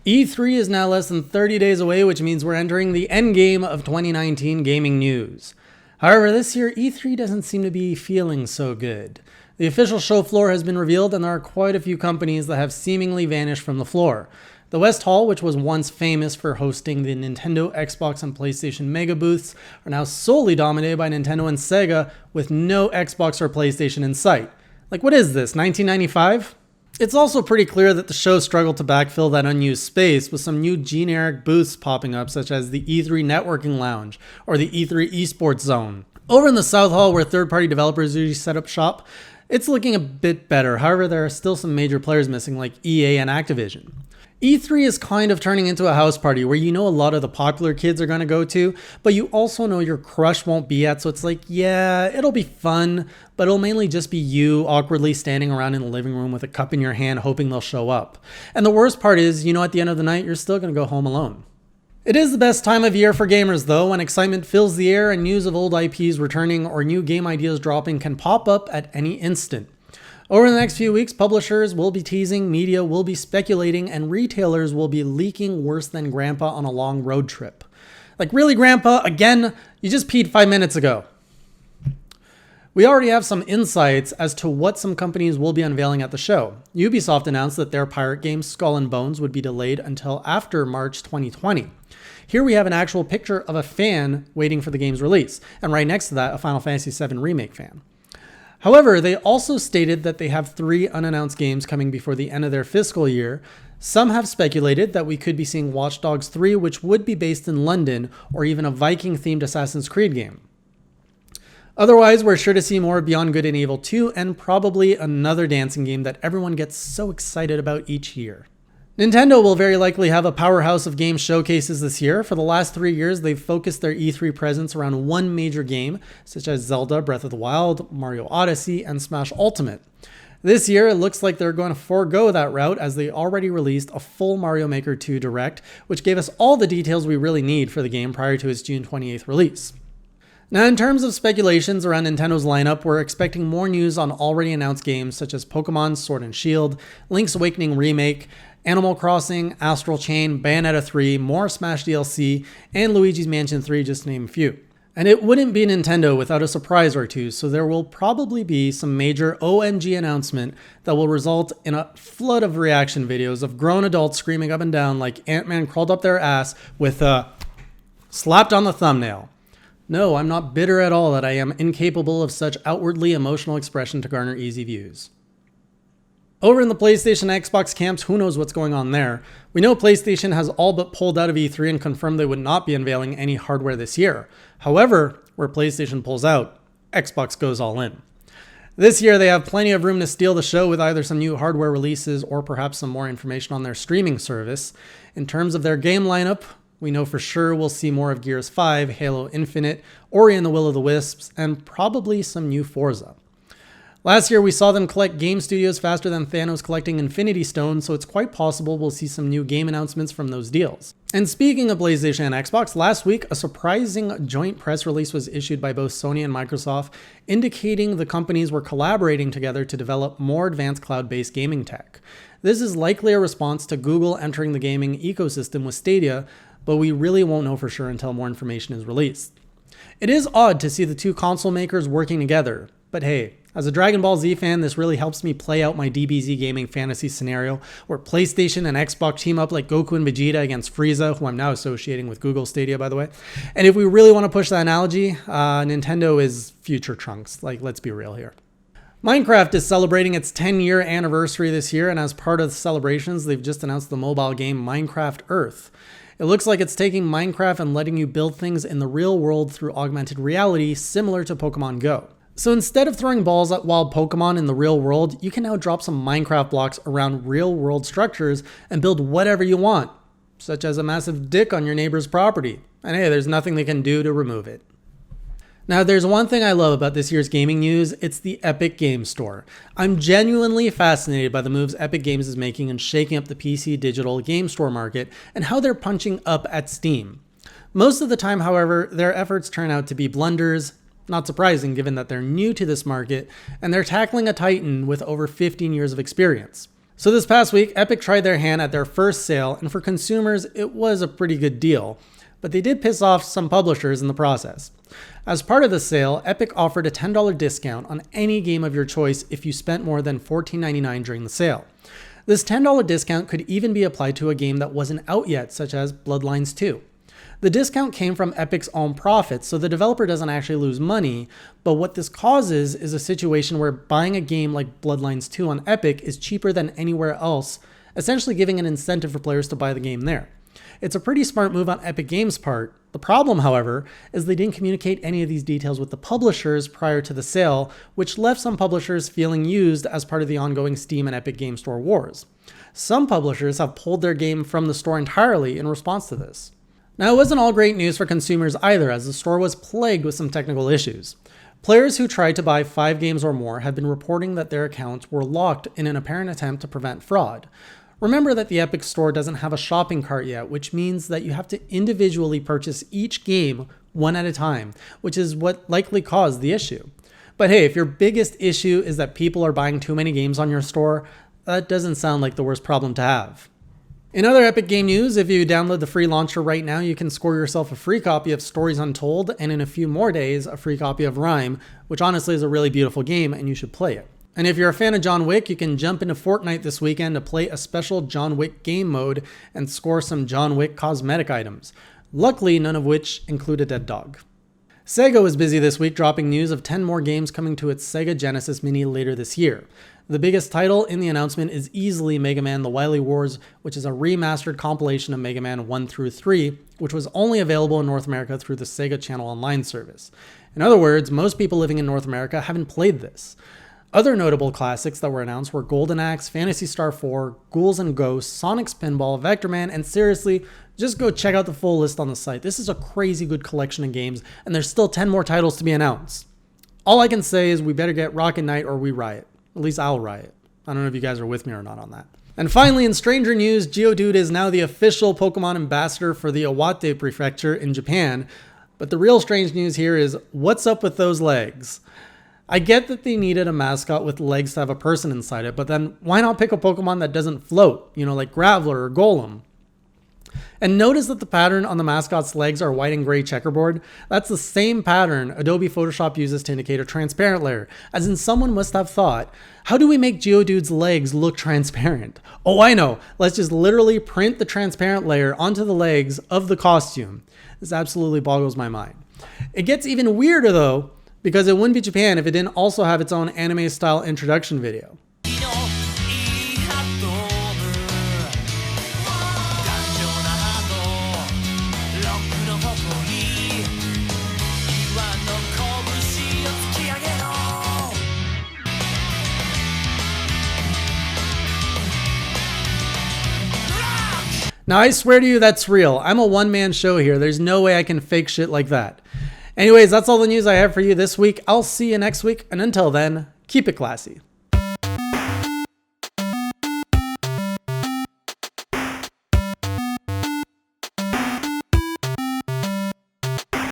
E3 is now less than 30 days away, which means we're entering the endgame of 2019 gaming news. However, this year, E3 doesn't seem to be feeling so good. The official show floor has been revealed, and there are quite a few companies that have seemingly vanished from the floor. The West Hall, which was once famous for hosting the Nintendo, Xbox, and PlayStation mega booths, are now solely dominated by Nintendo and Sega, with no Xbox or PlayStation in sight. Like, what is this, 1995? It's also pretty clear that the show struggled to backfill that unused space with some new generic booths popping up, such as the E3 Networking Lounge or the E3 Esports Zone. Over in the South Hall, where third-party developers usually set up shop, it's looking a bit better. However, there are still some major players missing, like EA and Activision. E3 is kind of turning into a house party where you know a lot of the popular kids are going to go to, but you also know your crush won't be at, so it's like, yeah, it'll be fun, but it'll mainly just be you awkwardly standing around in the living room with a cup in your hand hoping they'll show up. And the worst part is, you know, at the end of the night, you're still going to go home alone. It is the best time of year for gamers though, when excitement fills the air and news of old IPs returning or new game ideas dropping can pop up at any instant. Over the next few weeks, publishers will be teasing, media will be speculating, and retailers will be leaking worse than Grandpa on a long road trip. Like, really, Grandpa? Again? You just peed 5 minutes ago. We already have some insights as to what some companies will be unveiling at the show. Ubisoft announced that their pirate game Skull and Bones would be delayed until after March 2020. Here we have an actual picture of a fan waiting for the game's release, and right next to that, a Final Fantasy VII Remake fan. However, they also stated that they have 3 unannounced games coming before the end of their fiscal year. Some have speculated that we could be seeing Watch Dogs 3, which would be based in London, or even a Viking-themed Assassin's Creed game. Otherwise, we're sure to see more Beyond Good and Evil 2, and probably another dancing game that everyone gets so excited about each year. Nintendo will very likely have a powerhouse of game showcases this year. For the last 3 years, they've focused their E3 presence around one major game, such as Zelda Breath of the Wild, Mario Odyssey, and Smash Ultimate. This year, it looks like they're going to forego that route as they already released a full Mario Maker 2 Direct, which gave us all the details we really need for the game prior to its June 28th release. Now, in terms of speculations around Nintendo's lineup, we're expecting more news on already announced games such as Pokemon Sword and Shield, Link's Awakening Remake, Animal Crossing, Astral Chain, Bayonetta 3, more Smash DLC, and Luigi's Mansion 3, just to name a few. And it wouldn't be Nintendo without a surprise or two, so there will probably be some major OMG announcement that will result in a flood of reaction videos of grown adults screaming up and down like Ant-Man crawled up their ass with a slapped on the thumbnail. No, I'm not bitter at all that I am incapable of such outwardly emotional expression to garner easy views. Over in the PlayStation and Xbox camps, who knows what's going on there? We know PlayStation has all but pulled out of E3 and confirmed they would not be unveiling any hardware this year. However, where PlayStation pulls out, Xbox goes all in. This year, they have plenty of room to steal the show with either some new hardware releases or perhaps some more information on their streaming service. In terms of their game lineup, we know for sure we'll see more of Gears 5, Halo Infinite, Ori and the Will of the Wisps, and probably some new Forza. Last year, we saw them collect game studios faster than Thanos collecting Infinity Stones, so it's quite possible we'll see some new game announcements from those deals. And speaking of PlayStation and Xbox, last week, a surprising joint press release was issued by both Sony and Microsoft, indicating the companies were collaborating together to develop more advanced cloud-based gaming tech. This is likely a response to Google entering the gaming ecosystem with Stadia, but we really won't know for sure until more information is released. It is odd to see the two console makers working together, but hey, as a Dragon Ball Z fan, this really helps me play out my DBZ gaming fantasy scenario where PlayStation and Xbox team up like Goku and Vegeta against Frieza, who I'm now associating with Google Stadia, by the way. And if we really want to push that analogy, Nintendo is future Trunks. Like, let's be real here. Minecraft is celebrating its 10-year anniversary this year, and as part of the celebrations, they've just announced the mobile game Minecraft Earth. It looks like it's taking Minecraft and letting you build things in the real world through augmented reality, similar to Pokemon Go. So instead of throwing balls at wild Pokemon in the real world, you can now drop some Minecraft blocks around real world structures and build whatever you want, such as a massive dick on your neighbor's property. And hey, there's nothing they can do to remove it. Now, there's one thing I love about this year's gaming news, it's the Epic Games Store. I'm genuinely fascinated by the moves Epic Games is making in shaking up the PC digital game store market and how they're punching up at Steam. Most of the time, however, their efforts turn out to be blunders. Not surprising given that they're new to this market and they're tackling a titan with over 15 years of experience. So this past week, Epic tried their hand at their first sale, and for consumers, it was a pretty good deal. But they did piss off some publishers in the process. As part of the sale, Epic offered a $10 discount on any game of your choice if you spent more than $14.99 during the sale. This $10 discount could even be applied to a game that wasn't out yet, such as Bloodlines 2. The discount came from Epic's own profits, so the developer doesn't actually lose money, but what this causes is a situation where buying a game like Bloodlines 2 on Epic is cheaper than anywhere else, essentially giving an incentive for players to buy the game there. It's a pretty smart move on Epic Games' part. The problem, however, is they didn't communicate any of these details with the publishers prior to the sale, which left some publishers feeling used as part of the ongoing Steam and Epic Game Store wars. Some publishers have pulled their game from the store entirely in response to this. Now, it wasn't all great news for consumers either, as the store was plagued with some technical issues. Players who tried to buy 5 games or more have been reporting that their accounts were locked in an apparent attempt to prevent fraud. Remember that the Epic Store doesn't have a shopping cart yet, which means that you have to individually purchase each game one at a time, which is what likely caused the issue. But hey, if your biggest issue is that people are buying too many games on your store, that doesn't sound like the worst problem to have. In other Epic Game news, if you download the free launcher right now, you can score yourself a free copy of Stories Untold, and in a few more days, a free copy of Rime, which honestly is a really beautiful game and you should play it. And if you're a fan of John Wick, you can jump into Fortnite this weekend to play a special John Wick game mode and score some John Wick cosmetic items. Luckily, none of which include a dead dog. Sega was busy this week dropping news of 10 more games coming to its Sega Genesis Mini later this year. The biggest title in the announcement is easily Mega Man The Wily Wars, which is a remastered compilation of Mega Man 1 through 3, which was only available in North America through the Sega Channel Online service. In other words, most people living in North America haven't played this. Other notable classics that were announced were Golden Axe, Phantasy Star 4, Ghouls and Ghosts, Sonic's Pinball, Vector Man, and seriously, just go check out the full list on the site. This is a crazy good collection of games, and there's still 10 more titles to be announced. All I can say is we better get Rocket Knight or we riot. At least I'll riot. I don't know if you guys are with me or not on that. And finally, in stranger news, Geodude is now the official Pokemon ambassador for the Iwate Prefecture in Japan. But the real strange news here is, what's up with those legs? I get that they needed a mascot with legs to have a person inside it, but then why not pick a Pokemon that doesn't float? You know, like Graveler or Golem. And notice that the pattern on the mascot's legs are white and gray checkerboard. That's the same pattern Adobe Photoshop uses to indicate a transparent layer. As in, someone must have thought, how do we make Geodude's legs look transparent? Oh, I know. Let's just literally print the transparent layer onto the legs of the costume. This absolutely boggles my mind. It gets even weirder though, because it wouldn't be Japan if it didn't also have its own anime-style introduction video. Now, I swear to you, that's real. I'm a one-man show here. There's no way I can fake shit like that. Anyways, that's all the news I have for you this week. I'll see you next week, and until then, keep it classy.